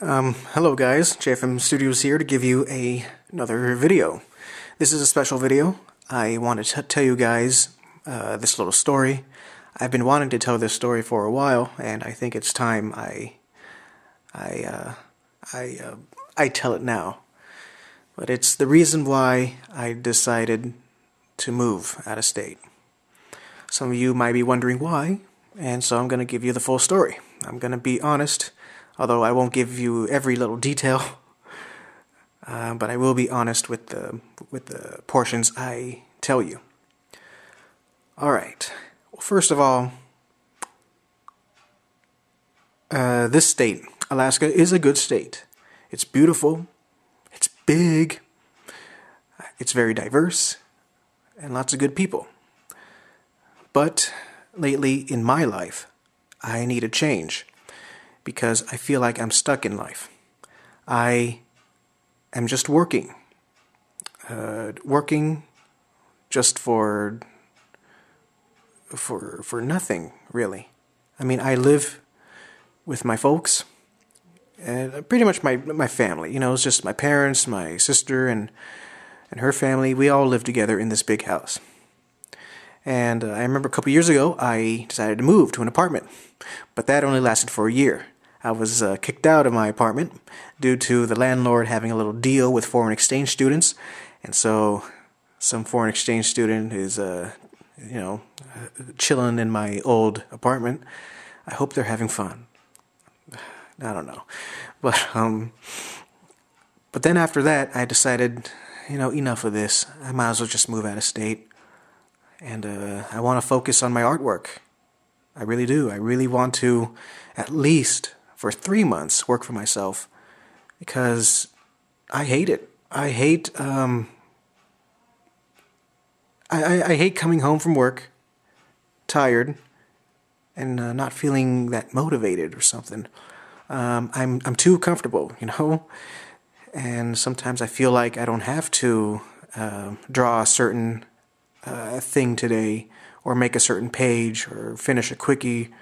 Hello guys, JFM Studios here to give you another video. This is a special video. I wanted to tell you guys this little story. I've been wanting to tell this story for a while, and I think it's time I tell it now. But it's the reason why I decided to move out of state. Some of you might be wondering why, and so I'm going to give you the full story. I'm going to be honest. Although I won't give you every little detail, but I will be honest with the portions I tell you. All right. Well, first of all, this state, Alaska, is a good state. It's beautiful. It's big. It's very diverse, and lots of good people. But lately in my life, I need a change. Because I feel like I'm stuck in life. I am just working. Working just for nothing, really. I mean, I live with my folks, and pretty much my family. You know, it's just my parents, my sister, and her family. We all live together in this big house. And I remember a couple years ago, I decided to move to an apartment. But that only lasted for a year. I was kicked out of my apartment due to the landlord having a little deal with foreign exchange students. And so some foreign exchange student is, chilling in my old apartment. I hope they're having fun. I don't know. But then after that, I decided, enough of this. I might as well just move out of state. And I want to focus on my artwork. I really do. I really want to, at least for 3 months, work for myself. Because I hate it. I hate I hate coming home from work, tired, and not feeling that motivated or something. I'm too comfortable, and sometimes I feel like I don't have to draw a certain thing today, or make a certain page, or finish a quickie.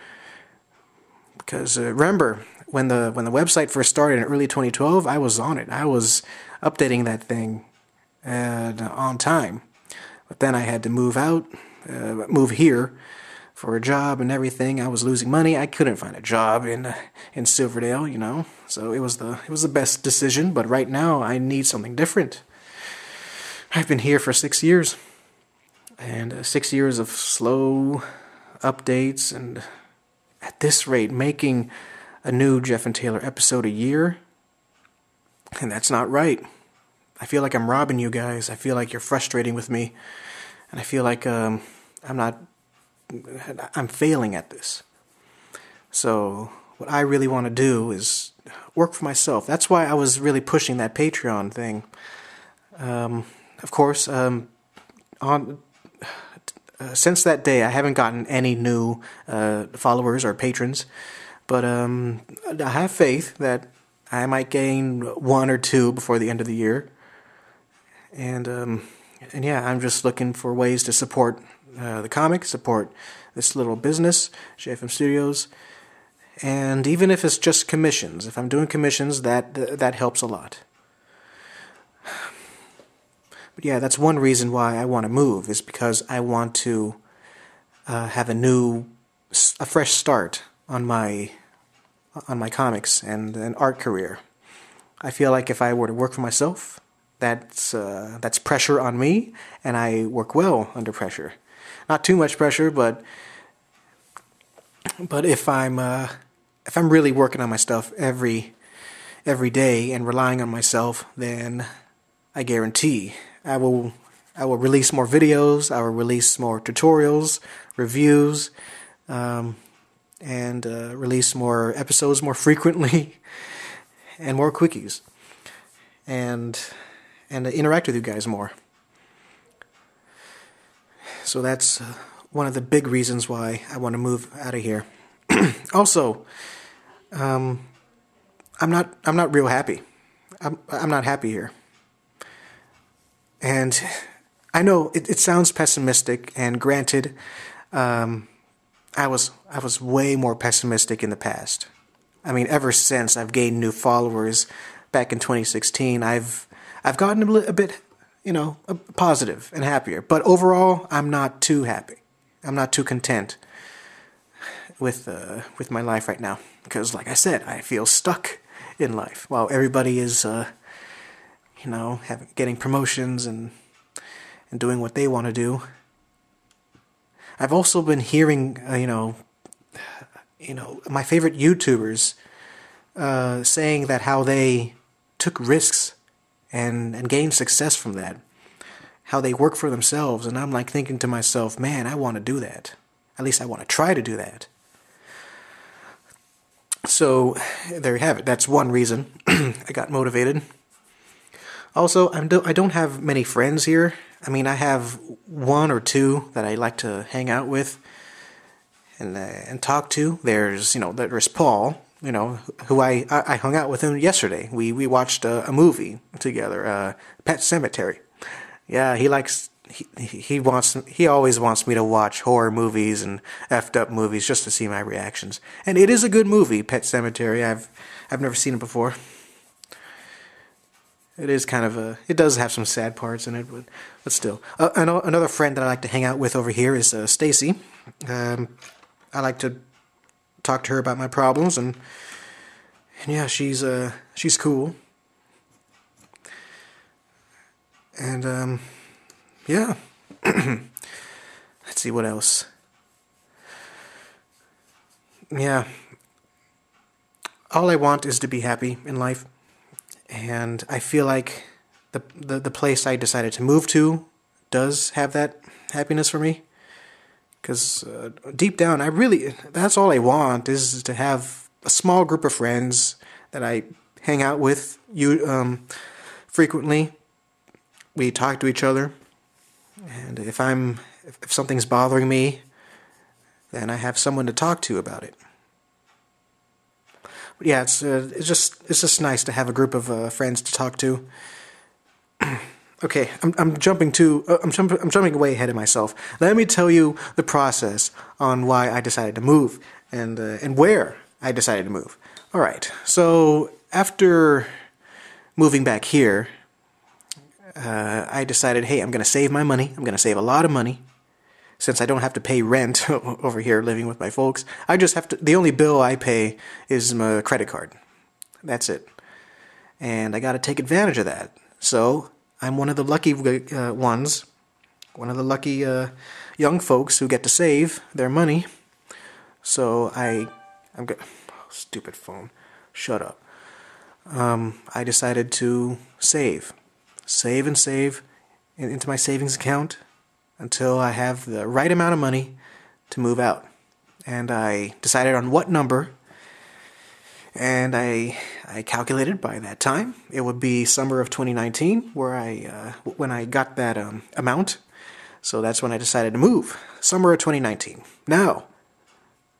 Because remember, when the website first started in early 2012, I was on it. I was updating that thing on time. But then I had to move here for a job and everything. I was losing money. I couldn't find a job in Silverdale, So it was the best decision. But right now, I need something different. I've been here for 6 years. And 6 years of slow updates, and at this rate, making a new Jeff and Taylor episode a year, and that's not right. I feel like I'm robbing you guys. I feel like you're frustrating with me, and I feel like I'm failing at this. So what I really want to do is work for myself. That's why I was really pushing that Patreon thing. Of course, since that day, I haven't gotten any new followers or patrons, but I have faith that I might gain 1 or 2 before the end of the year. And yeah, I'm just looking for ways to support the comic, support this little business, JFM Studios, and even if it's just commissions, if I'm doing commissions, that helps a lot. But yeah, that's one reason why I want to move, is because I want to have a fresh start on my comics and an art career. I feel like if I were to work for myself, that's pressure on me, and I work well under pressure. Not too much pressure, but if I'm really working on my stuff every day and relying on myself, then I guarantee I will release more videos, I will release more tutorials, reviews, and release more episodes more frequently, and more quickies, and interact with you guys more. So that's one of the big reasons why I want to move out of here. Also, I'm not real happy. I'm not happy here. And I know it sounds pessimistic, and granted, I was way more pessimistic in the past. I mean, ever since I've gained new followers back in 2016, I've gotten a bit, positive and happier. But overall, I'm not too happy. I'm not too content with my life right now because, like I said, I feel stuck in life while everybody is, getting promotions and doing what they want to do. I've also been hearing, my favorite YouTubers saying that how they took risks and gained success from that. How they work for themselves, and I'm like thinking to myself, man, I want to do that. At least I want to try to do that. So there you have it. That's one reason I got motivated. Also, I don't have many friends here. I mean, I have one or two that I like to hang out with and talk to. There's Paul, who I hung out with him yesterday. We watched a movie together, Pet Sematary. Yeah, he always wants me to watch horror movies and effed up movies just to see my reactions. And it is a good movie, Pet Sematary. I've never seen it before. It is kind of it does have some sad parts in it, but still. Another friend that I like to hang out with over here is Stacy. I like to talk to her about my problems, and yeah, she's cool. And yeah. Let's see what else. Yeah. All I want is to be happy in life. And I feel like the place I decided to move to does have that happiness for me. Because deep down, that's all I want is to have a small group of friends that I hang out with frequently. We talk to each other. And if something's bothering me, then I have someone to talk to about it. But yeah, it's just nice to have a group of friends to talk to. Okay, I'm jumping way ahead of myself. Let me tell you the process on why I decided to move and where I decided to move. All right, so after moving back here, I decided, hey, I'm going to save my money. I'm going to save a lot of money. Since I don't have to pay rent over here living with my folks, I just have to, the only bill I pay is my credit card. That's it. And I got to take advantage of that. So I'm one of the lucky ones, one of the lucky young folks who get to save their money. So stupid phone. Shut up. I decided to save and save into my savings account until I have the right amount of money to move out. And I decided on what number, and I calculated by that time it would be summer of 2019 when I got that amount. So that's when I decided to move. Summer of 2019. Now,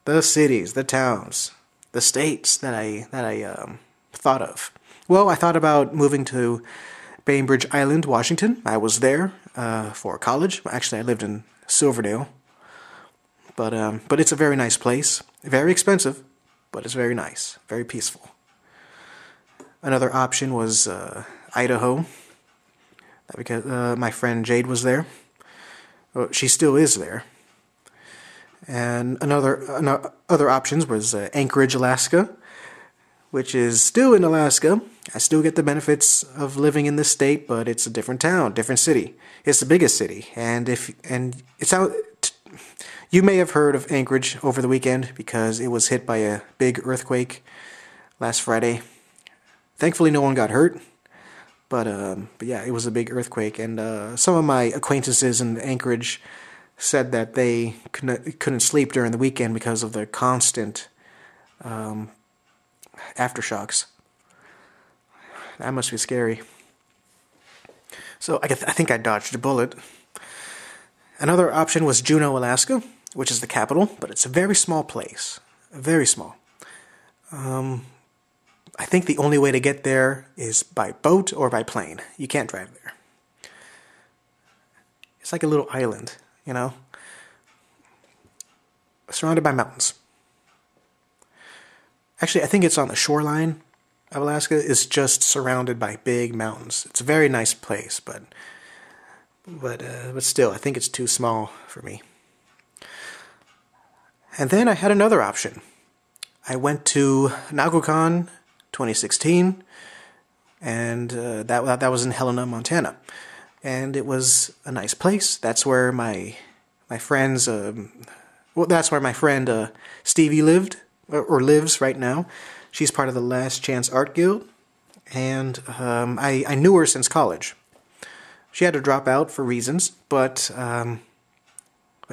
the cities, the towns, the states that I thought of. Well, I thought about moving to Bainbridge Island, Washington. I was there for college. Actually, I lived in Silverdale. But it's a very nice place. Very expensive, but it's very nice. Very peaceful. Another option was Idaho, because my friend Jade was there. Well, she still is there. And other options was Anchorage, Alaska, which is still in Alaska. I still get the benefits of living in this state, but it's a different town, different city. It's the biggest city, and it's out. You may have heard of Anchorage over the weekend because it was hit by a big earthquake last Friday. Thankfully, no one got hurt, but yeah, it was a big earthquake, and some of my acquaintances in Anchorage said that they couldn't sleep during the weekend because of the constant aftershocks. That must be scary. So I think I dodged a bullet. Another option was Juneau, Alaska, which is the capital, but it's a very small place. Very small. I think the only way to get there is by boat or by plane. You can't drive there. It's like a little island, surrounded by mountains. Actually, I think it's on the shoreline of Alaska. It's just surrounded by big mountains. It's a very nice place, but still, I think it's too small for me. And then I had another option. I went to NAGOCON 2016, and that was in Helena, Montana, and it was a nice place. That's where my friends, that's where my friend Stevie lived or lives right now. She's part of the Last Chance Art Guild, and I knew her since college. She had to drop out for reasons, but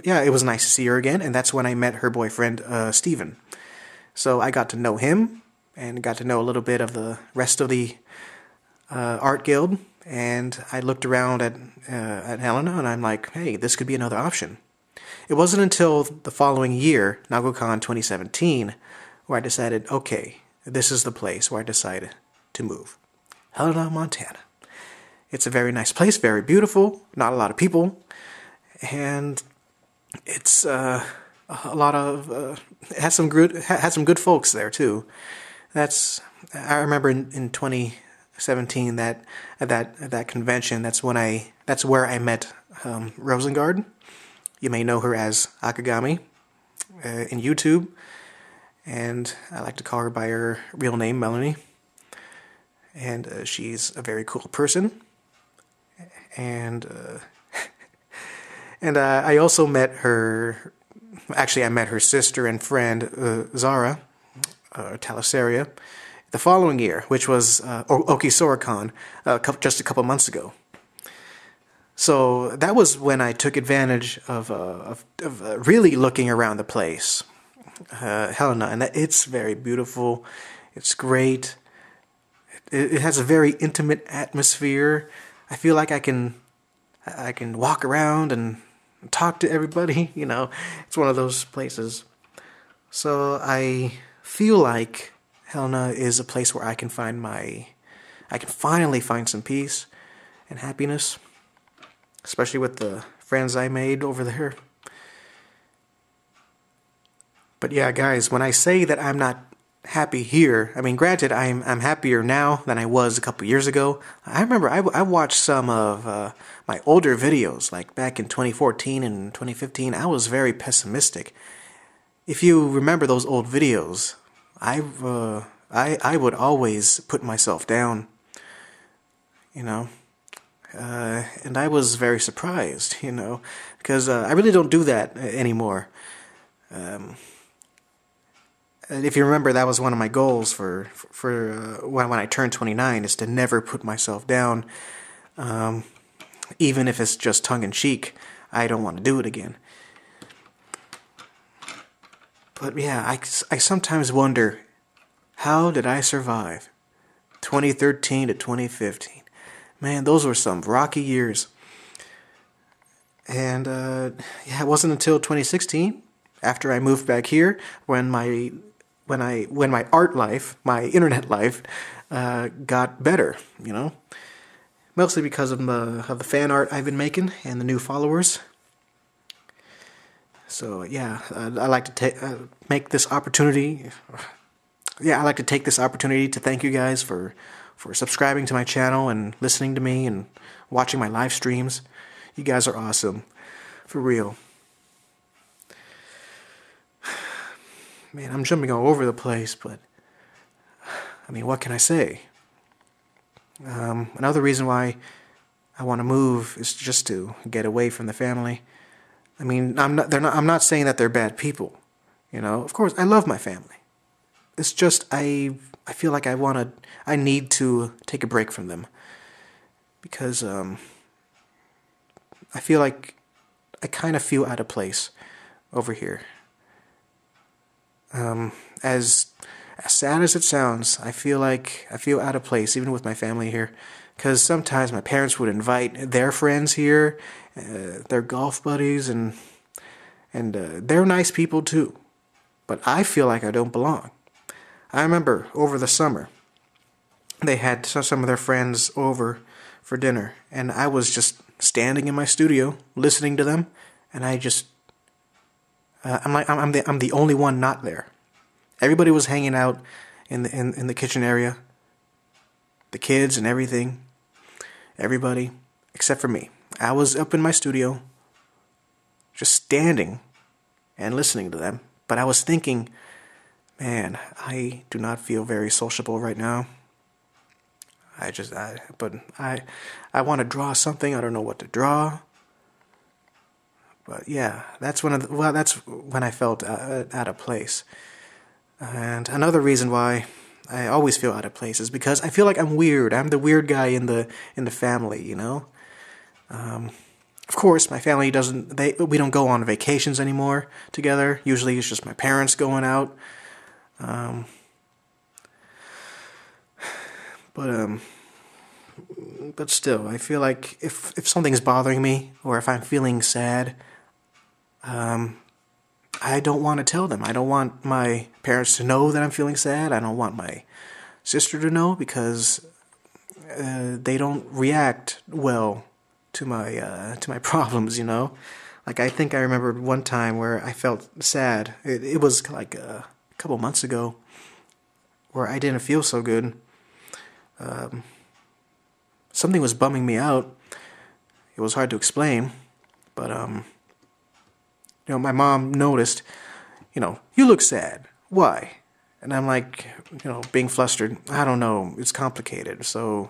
yeah, it was nice to see her again, and that's when I met her boyfriend, Steven. So I got to know him, and got to know a little bit of the rest of the art guild, and I looked around at Helena, and I'm like, hey, this could be another option. It wasn't until the following year, NAGOCON 2017, where I decided, okay, this is the place where I decided to move. Helena, Montana. It's a very nice place, very beautiful, not a lot of people, and it's a lot of it has some good folks there too. I remember in 2017 that at that convention, that's where I met Rosengard. You may know her as Akagami in YouTube, and I like to call her by her real name, Melanie. And she's a very cool person. And I also met her. Actually, I met her sister and friend Zara Talasaria the following year, which was Okisoricon, just a couple months ago. So that was when I took advantage of really looking around the place, Helena, and it's very beautiful. It's great. It has a very intimate atmosphere. I feel like I can walk around and talk to everybody. You know, it's one of those places. So I feel like Helena is a place where I can finally find some peace and happiness, especially with the friends I made over there. But yeah, guys, when I say that I'm not happy here, I mean, granted, I'm happier now than I was a couple years ago. I remember I watched some of my older videos, like back in 2014 and 2015. I was very pessimistic. If you remember those old videos, I would always put myself down, you know. And I was very surprised, you know, because I really don't do that anymore. If you remember, that was one of my goals for when I turned 29, is to never put myself down, even if it's just tongue-in-cheek. I don't want to do it again. But yeah, I sometimes wonder, how did I survive 2013 to 2015? Man, those were some rocky years. And yeah, it wasn't until 2016, after I moved back here, when my art life, my internet life, got better. You know, mostly because of the fan art I've been making and the new followers. So yeah, I like to make this opportunity. Yeah, I like to take this opportunity to thank you guys for subscribing to my channel and listening to me and watching my live streams. You guys are awesome, for real. Man, I'm jumping all over the place, but I mean, what can I say? Another reason why I want to move is just to get away from the family. I mean, I'm not saying that they're bad people. You know, of course, I love my family. It's just I feel like I need to take a break from them, because I feel like I kind of feel out of place over here. As sad as it sounds, I feel out of place even with my family here, because sometimes my parents would invite their friends here, their golf buddies, and they're nice people too, but I feel like I don't belong. I remember over the summer, they had some of their friends over for dinner, and I was just standing in my studio listening to them, and I'm the only one not there. Everybody was hanging out in the kitchen area. The kids and everything. Everybody. Except for me. I was up in my studio. Just standing and listening to them. But I was thinking, man, I do not feel very sociable right now. I want to draw something. I don't know what to draw. But yeah, that's that's when I felt out of place. And another reason why I always feel out of place is because I feel like I'm weird. I'm the weird guy in the family, you know. Of course, my family we don't go on vacations anymore together. Usually, it's just my parents going out. But still, I feel like if something's bothering me or if I'm feeling sad, I don't want to tell them. I don't want my parents to know that I'm feeling sad. I don't want my sister to know because they don't react well to my problems, you know. Like I think I remembered one time where I felt sad. It was like a couple months ago where I didn't feel so good. Something was bumming me out. It was hard to explain, but you know, my mom noticed, you know, you look sad. Why? And I'm like, you know, being flustered. I don't know. It's complicated. So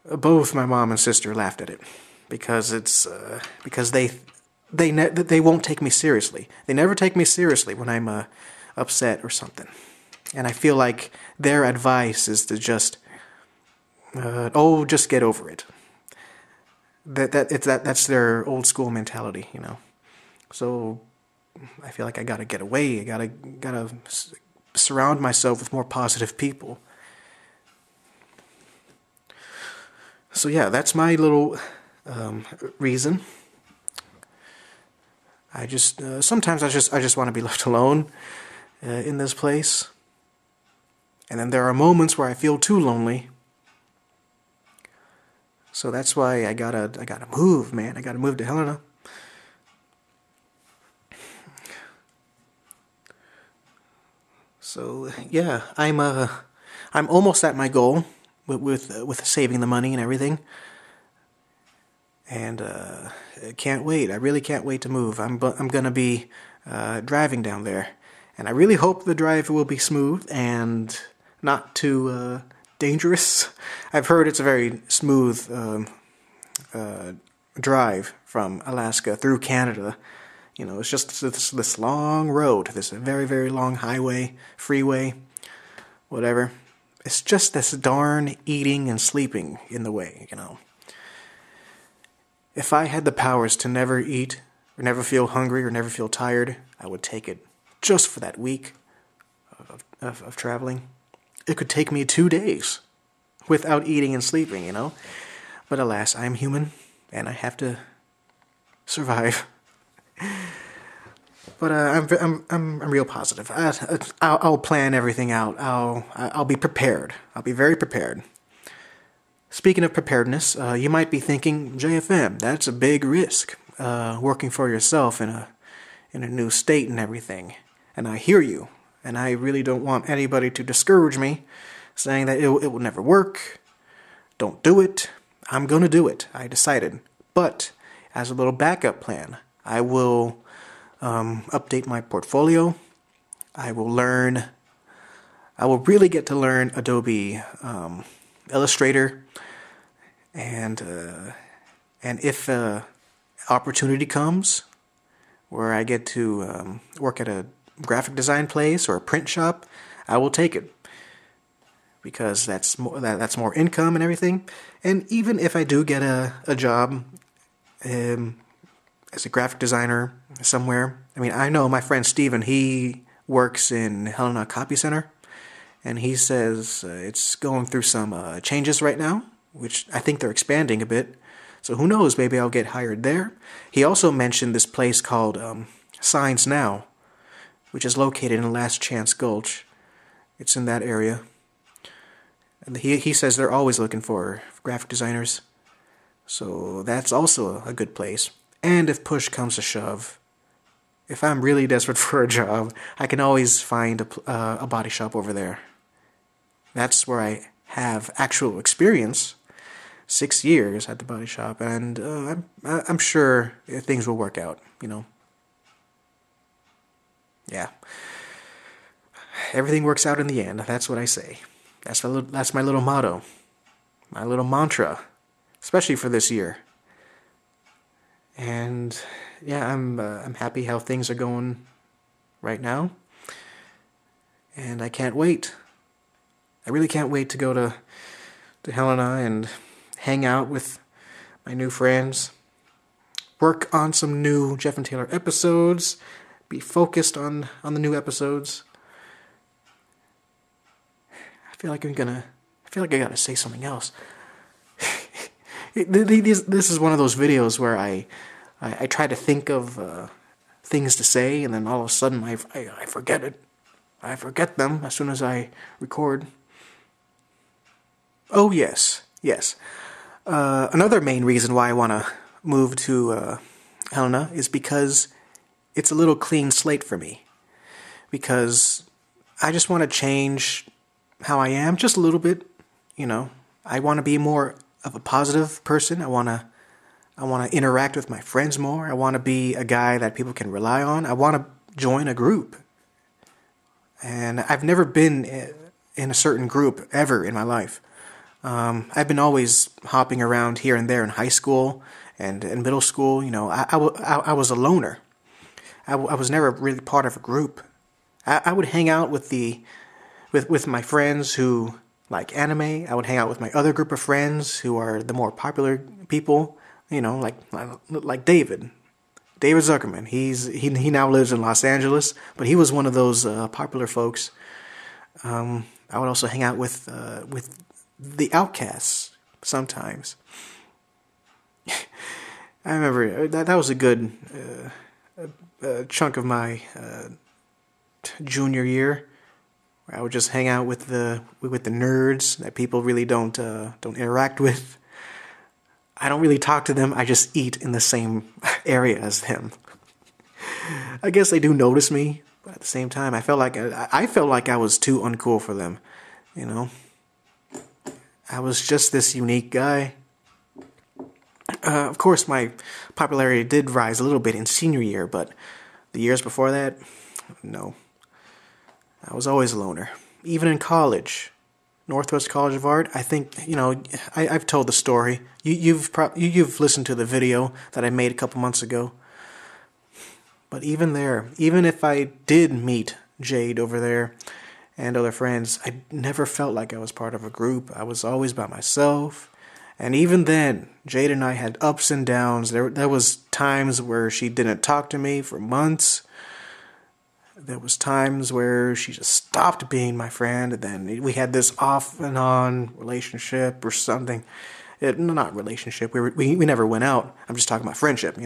both my mom and sister laughed at it because because they won't take me seriously. They never take me seriously when I'm upset or something. And I feel like their advice is to just just get over it. That's their old school mentality, you know. So I feel like I gotta get away. I gotta surround myself with more positive people. So yeah, that's my little reason. I just sometimes I just want to be left alone in this place, and then there are moments where I feel too lonely. So that's why I gotta move, man. I gotta move to Helena. So yeah, I'm almost at my goal with saving the money and everything, and I can't wait. I really can't wait to move. I'm gonna be driving down there, and I really hope the drive will be smooth and not too dangerous. I've heard it's a very smooth drive from Alaska through Canada. You know, it's just this long road, this very, very long highway, freeway, whatever. It's just this darn eating and sleeping in the way, you know. If I had the powers to never eat, or never feel hungry, or never feel tired, I would take it just for that week of traveling. It could take me 2 days without eating and sleeping, you know. But alas, I'm human, and I have to survive. But I'm real positive. I'll plan everything out. I'll be prepared. I'll be very prepared. Speaking of preparedness, you might be thinking, JFM, that's a big risk. Working for yourself in a new state and everything. And I hear you. And I really don't want anybody to discourage me, saying that it will never work. Don't do it. I'm going to do it. I decided. But as a little backup plan, I will update my portfolio. I will really get to learn Adobe Illustrator, and if opportunity comes where I get to work at a graphic design place or a print shop, I will take it because that's more income and everything. And even if I do get a job as a graphic designer somewhere, I mean, I know my friend Steven, he works in Helena Copy Center, and he says it's going through some changes right now, which I think they're expanding a bit. So who knows, maybe I'll get hired there. He also mentioned this place called Signs Now, which is located in Last Chance Gulch. It's in that area. And he says they're always looking for graphic designers. So that's also a good place. And if push comes to shove, if I'm really desperate for a job, I can always find a body shop over there. That's where I have actual experience. 6 years at the body shop, and I'm sure things will work out. Yeah, everything works out in the end. That's what I say. That's my little motto, my little mantra, especially for this year. And yeah, I'm happy how things are going right now, and I can't wait. I really can't wait to go to Helena and hang out with my new friends, work on some new Jeff and Taylor episodes, be focused on the new episodes. I feel like I gotta say something else. This is one of those videos where I try to think of things to say, and then all of a sudden I forget it. I forget them as soon as I record. Oh yes. Another main reason why I want to move to Helena is because it's a little clean slate for me. Because I just want to change how I am just a little bit. I want to be more of a positive person. I want to interact with my friends more. I want to be a guy that people can rely on. I want to join a group. And I've never been in a certain group ever in my life. I've been always hopping around here and there in high school and in middle school. I was a loner. I was never really part of a group. I would hang out with my friends who like anime. I would hang out with my other group of friends who are the more popular people. Like David Zuckerman. He now lives in Los Angeles, but he was one of those popular folks. I would also hang out with the outcasts sometimes. I remember that was a good chunk of my junior year. I would just hang out with the nerds that people really don't interact with. I don't really talk to them. I just eat in the same area as them. I guess they do notice me, but at the same time, I felt like I was too uncool for them. I was just this unique guy. Of course, my popularity did rise a little bit in senior year, but the years before that, no. I was always a loner. Even in college, Northwest College of Art, I think, I've told the story. You've listened to the video that I made a couple months ago. But even there, even if I did meet Jade over there, and other friends, I never felt like I was part of a group. I was always by myself. And even then, Jade and I had ups and downs. There was times where she didn't talk to me for months. There was times where she just stopped being my friend, and then we had this off and on relationship or something. Not relationship. We never went out. I'm just talking about friendship,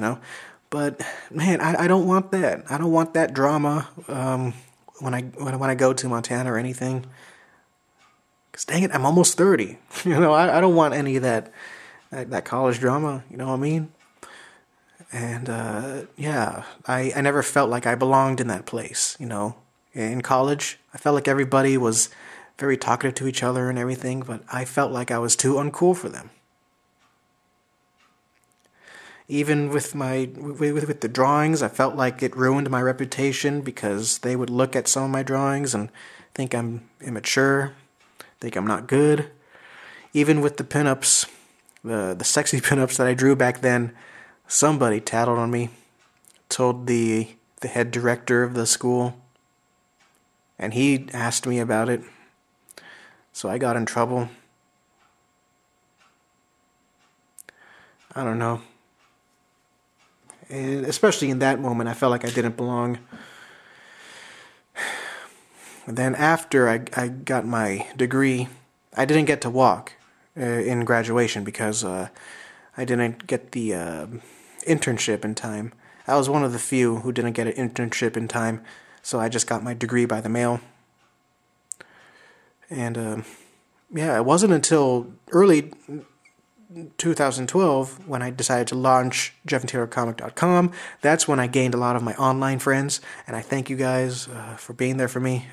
But man, I don't want that. I don't want that drama. When I go to Montana or anything, because dang it, I'm almost 30. I don't want any of that college drama. You know what I mean? And yeah, I never felt like I belonged in that place. In college, I felt like everybody was very talkative to each other and everything, but I felt like I was too uncool for them. Even with the drawings, I felt like it ruined my reputation because they would look at some of my drawings and think I'm immature, think I'm not good. Even with the pinups, the sexy pinups that I drew back then, somebody tattled on me, told the head director of the school, and he asked me about it, so I got in trouble. I don't know. And especially in that moment, I felt like I didn't belong. And then after I got my degree, I didn't get to walk in graduation because I didn't get the internship in time. I was one of the few who didn't get an internship in time, so I just got my degree by the mail. And yeah, it wasn't until early 2012, when I decided to launch JeffandTaylorComic.com, that's when I gained a lot of my online friends, and I thank you guys for being there for me.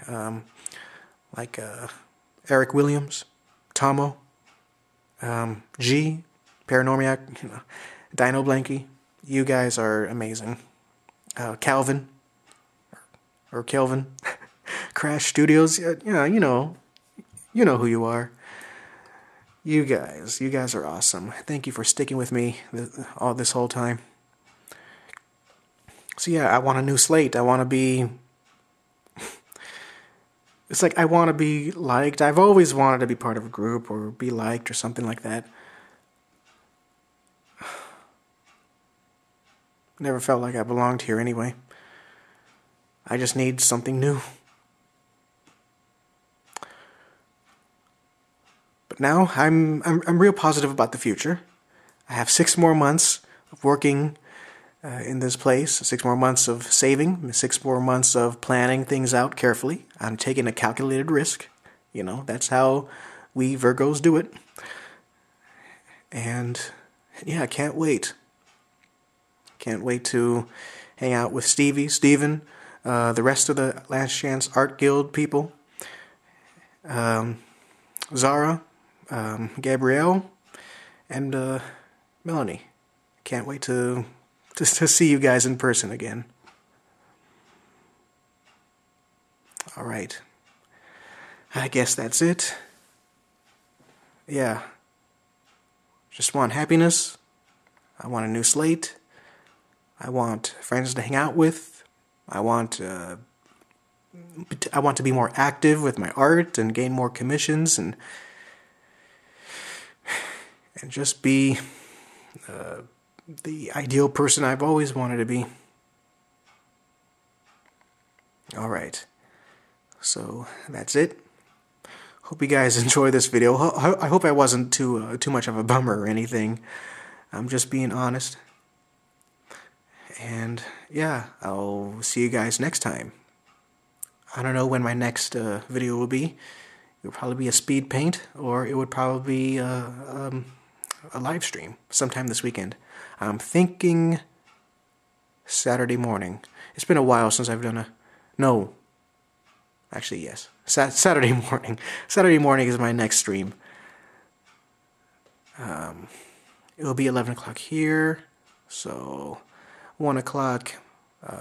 Like Eric Williams, Tomo, G, Paranormiac, Dino Blanky. You guys are amazing. Calvin, or Kelvin, Crash Studios. You know who you are. You guys are awesome. Thank you for sticking with me all this whole time. So yeah, I want a new slate. I want to be... It's like I want to be liked. I've always wanted to be part of a group or be liked or something like that. Never felt like I belonged here anyway. I just need something new. But now I'm real positive about the future. I have 6 more months of working in this place, 6 more months of saving, 6 more months of planning things out carefully. I'm taking a calculated risk. That's how we Virgos do it. And yeah, I can't wait. Can't wait to hang out with Steven, the rest of the Last Chance Art Guild people, Zara, Gabrielle, and Melanie. Can't wait to see you guys in person again. Alright. I guess that's it. Yeah. Just want happiness. I want a new slate. I want friends to hang out with. I want to be more active with my art and gain more commissions and just be the ideal person I've always wanted to be. Alright, so that's it. Hope you guys enjoy this video. I hope I wasn't too much of a bummer or anything. I'm just being honest. And yeah, I'll see you guys next time. I don't know when my next video will be. It would probably be a speed paint, or it would probably be a live stream sometime this weekend. I'm thinking Saturday morning. It's been a while since I've done a... No. Actually, yes. Saturday morning. Saturday morning is my next stream. It'll be 11 o'clock here, so 1 o'clock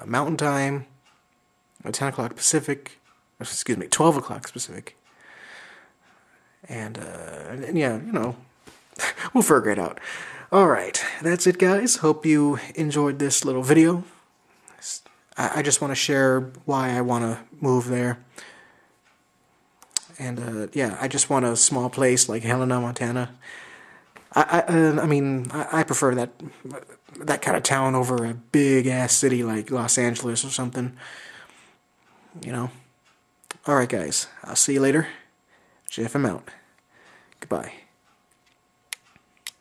Mountain Time, 10 o'clock Pacific, excuse me, 12 o'clock Pacific. And yeah, we'll figure it out. Alright, that's it guys. Hope you enjoyed this little video. I just want to share why I want to move there. And yeah, I just want a small place like Helena, Montana. I mean, I prefer that kind of town over a big-ass city like Los Angeles or something. Alright guys, I'll see you later. Jeff, I'm out. Goodbye.